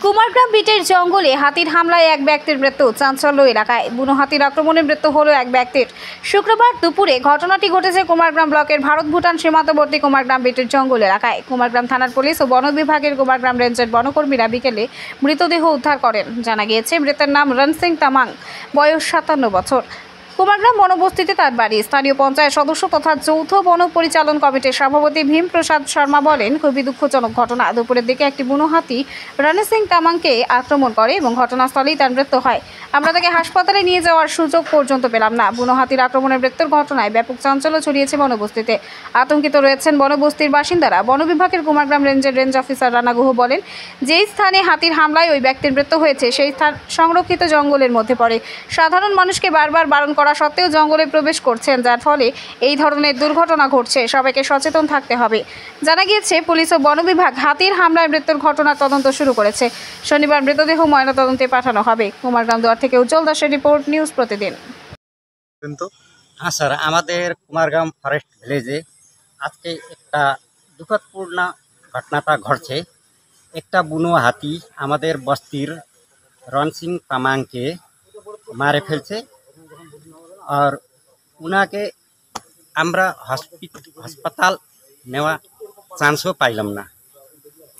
কুমারগ্রাম বিটের জঙ্গলে হাতির হামলায় এক ব্যক্তির মৃত্যু। চাঞ্চল্য এলাকায়। বুনো হাতির আক্রমণে মৃত্যু হলো এক ব্যক্তির। শুক্রবার দুপুরে ঘটনাটি ঘটেছে কুমারগ্রাম ব্লকের ভারত ভুটান সীমান্তবর্তী কুমারগ্রাম বিটের জঙ্গল এলাকায়। কুমারগ্রাম থানার পুলিশ ও বন বিভাগের কুমারগ্রাম রেঞ্জের বনকর্মীরা বিকেলে মৃতদেহ উদ্ধার করেন। জানা গিয়েছে মৃতের নাম রণসিং তামাং, বয়স 57 বছর। কুমারগ্রাম বনবস্তিতে তার বাড়ি। স্থানীয় পঞ্চায়েত সদস্য তথা যৌথ বন পরিচালন কমিটির সভাপতি ভীম প্রসাদ শর্মা বলেন, খুবই দুঃখজনক ঘটনা। দুপুরের দিকে একটি বুনো হাতি রণসিং তামাংকে আক্রমণ করে এবং ঘটনাস্থলেই তার মৃত্যু হয়। আমরা তাকে হাসপাতালে নিয়ে যাওয়ার সুযোগ পর্যন্ত পেলাম না। বুনো হাতির আক্রমণের মৃত্যুর ঘটনায় ব্যাপক চাঞ্চল্য ছড়িয়েছে বনবস্তিতে। আতঙ্কিত রয়েছেন বনবস্তির বাসিন্দারা। বন বিভাগের কুমারগ্রাম রেঞ্জের রেঞ্জ অফিসার রানা গুহ বলেন, যেই স্থানে হাতির হামলায় ওই ব্যক্তির মৃত্যু হয়েছে সেই স্থান সংরক্ষিত জঙ্গলের মধ্যে পড়ে। সাধারণ মানুষকে বারবার বারণ করা সত্ত্বেও জঙ্গলে প্রবেশ করছেন, যার ফলে এই ধরনের দুর্ঘটনা ঘটছে। সবাইকে সচেতন থাকতে হবে। জানা গিয়েছে পুলিশ ও বন বিভাগ হাতির হামলায় মৃত্যুর ঘটনার তদন্ত শুরু করেছে। শনিবার মৃতদেহ ময়নাতদন্তে পাঠানো হবে। কুমারগ্রাম দুয়ার থেকে উজ্জ্বল দাসের রিপোর্ট, নিউজ প্রতিদিন। হ্যাঁ স্যার, আমাদের কুমারগ্রাম ফরেস্ট ভিলেজে আজকে একটা দুঃখদপূর্ণ ঘটনাটা ঘটছে। একটা বুনো হাতি আমাদের বস্তির রণসিং তামাংকে মারে ফেলছে। আর উনাকে আমরা হাসপাতাল নেওয়া চান্সও পাইলাম না।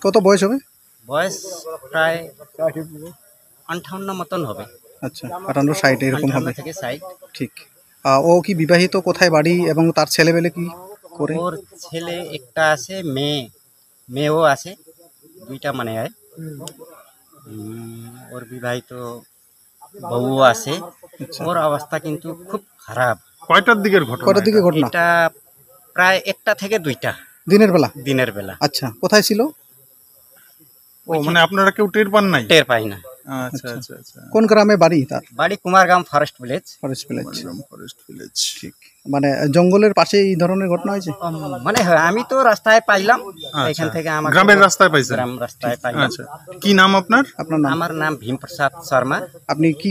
কত বয়স হবে? বয়স প্রায় 58 মতন হবে। আচ্ছা, 58-60 এরকম হবে। 58 থেকে 60। ঠিক। ও কি বিবাহিত? কোথায় বাড়ি এবং তার ছেলেবেলে কি করে? ওর ছেলে একটা আছে, মেয়েও আছে, দুইটা মানে হয়। ওর বিবাহিত বউও আছে। ওর অবস্থা কিন্তু খুব খারাপ। কয়টার দিকে ঘটনা? এটা প্রায় 1টা থেকে 2টা দিনের বেলা। আচ্ছা, কোথায় ছিল? ও মানে আপনারা কেউ টের পান নাই? টের পাই না। আচ্ছা আচ্ছা আচ্ছা। কোন গ্রামে বাড়ি তার? বাড়ি Kumargram forest village. Forest village. ঠিক। মানে জঙ্গলের পাশে এই ধরনের ঘটনা হয়েছে? মানে হয়, আমি তো রাস্তায় পাইলাম। এখান থেকে আমার গ্রামের রাস্তায় পাইছেন? গ্রাম রাস্তায় পাইলাম। আচ্ছা, কি নাম আপনার? আমার নাম ভীম প্রসাদ শর্মা। আপনি কি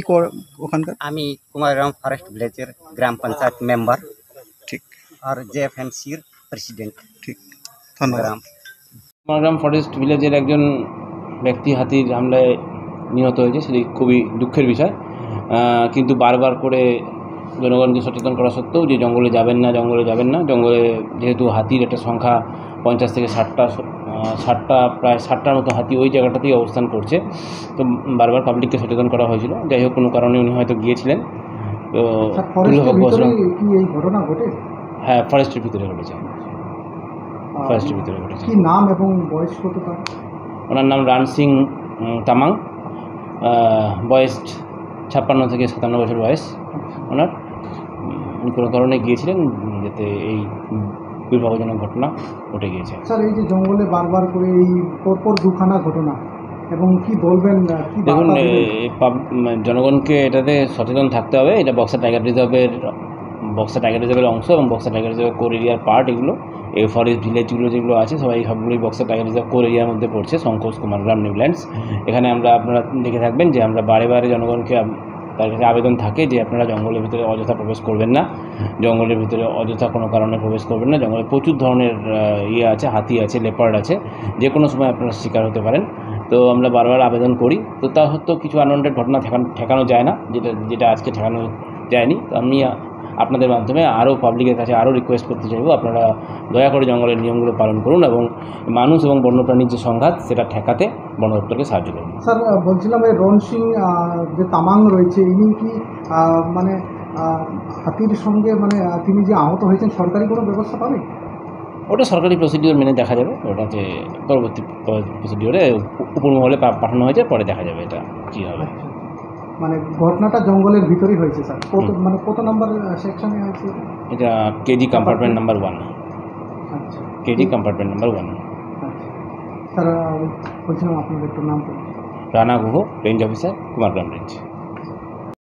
ওখানকার? আমি কুমারগ্রাম ফরেস্ট ভিলেজের গ্রাম পঞ্চায়েত মেম্বার। ঠিক। আর জেএফএমসির প্রেসিডেন্ট। ঠিক, ধন্যবাদ। কুমারগ্রাম ফরেস্ট ভিলেজের একজন ব্যক্তি হাতির হামলায় নিহত হয়েছে, সেটি খুবই দুঃখের বিষয়। কিন্তু বারবার করে জনগণকে সচেতন করা সত্ত্বেও যে জঙ্গলে যাবেন না, জঙ্গলে যেহেতু হাতির একটা সংখ্যা 50 থেকে 60টা প্রায় 60টার মতো হাতি ওই জায়গাটাতেই অবস্থান করছে। তো বারবার পাবলিককে সচেতন করা হয়েছিল। যাই হোক, কোনো কারণে উনি হয়তো গিয়েছিলেন। তো হ্যাঁ, ফরেস্টের ভিতরে ঘটেছে। কি নাম এবং বয়স কত তার? ওনার নাম রণসিং তামাং, বয়স 56 থেকে 57 বছর বয়স ওনার। উনি কোনো কারণে গিয়েছিলেন, যাতে এই দুর্ভাগ্যজনক ঘটনা ঘটে গিয়েছে। স্যার, এই যে জঙ্গলে বারবার করে এই পরপর দুখানা ঘটনা, এবং কি বলবেন? দেখুন, জনগণকে এটাতে সচেতন থাকতে হবে। এটা বক্সা টাইগার রিজার্ভের অংশ এবং বক্সা টাইগার রিজার্ভের কোর এরিয়ার পার্ট। এগুলো এই ফরেস্ট ভিলেজগুলো যেগুলো আছে সবগুলোই বক্সা টাইগার রিজার্ভ কোর এরিয়ার মধ্যে পড়ছে, শঙ্কোষ, কুমারগ্রাম, নিউল্যান্ডস। এখানে আপনারা দেখে থাকবেন যে আমরা বারে জনগণকে তার কাছে আবেদন থাকে যে আপনারা জঙ্গলের ভিতরে অযথা প্রবেশ করবেন না, জঙ্গলের ভিতরে অযথা কোনো কারণে প্রবেশ করবেন না। জঙ্গলে প্রচুর ধরনের আছে, হাতি আছে, লেপার্ড আছে, যে কোনো সময় আপনারা শিকার হতে পারেন। তো আমরা বারবার আবেদন করি। তো তা সত্ত্বেও কিছু আনওয়ান্টেড ঘটনা ঠেকানো যায় না, যেটা আজকে ঠেকানো যায়নি। তো আমি আপনাদের মাধ্যমে আরও পাবলিকের কাছে আরও রিকোয়েস্ট করতে চাইব, আপনারা দয়া করে জঙ্গলের নিয়মগুলো পালন করুন এবং মানুষ এবং বন্যপ্রাণীর যে সংঘাত সেটা ঠেকাতে বন দপ্তরকে সাহায্য করুন। স্যার, বলছিলাম এই রণসিং যে তামাং রয়েছে, ইনি কি মানে হাতির সঙ্গে মানে তিনি যে আহত হয়েছেন, সরকারি কোনো ব্যবস্থা পাবে? ওটা সরকারি প্রসিডিওর মেনে দেখা যাবে। ওটাতে পরবর্তী প্রসিডিওরে উপরমহলে পাঠানো হয়েছে, পরে দেখা যাবে এটা কী হবে। মানে ঘটনাটা জঙ্গলের ভিতরেই হয়েছে স্যার? কত নাম্বার সেকশনে হয়েছে এটা? KG compartment number 1। আচ্ছা, কেজি কম্পার্টমেন্ট নাম্বার 1। আচ্ছা স্যার, বলছিলাম আপনাদের একটু নাম? Rana Guha, range officer, Kumargram range.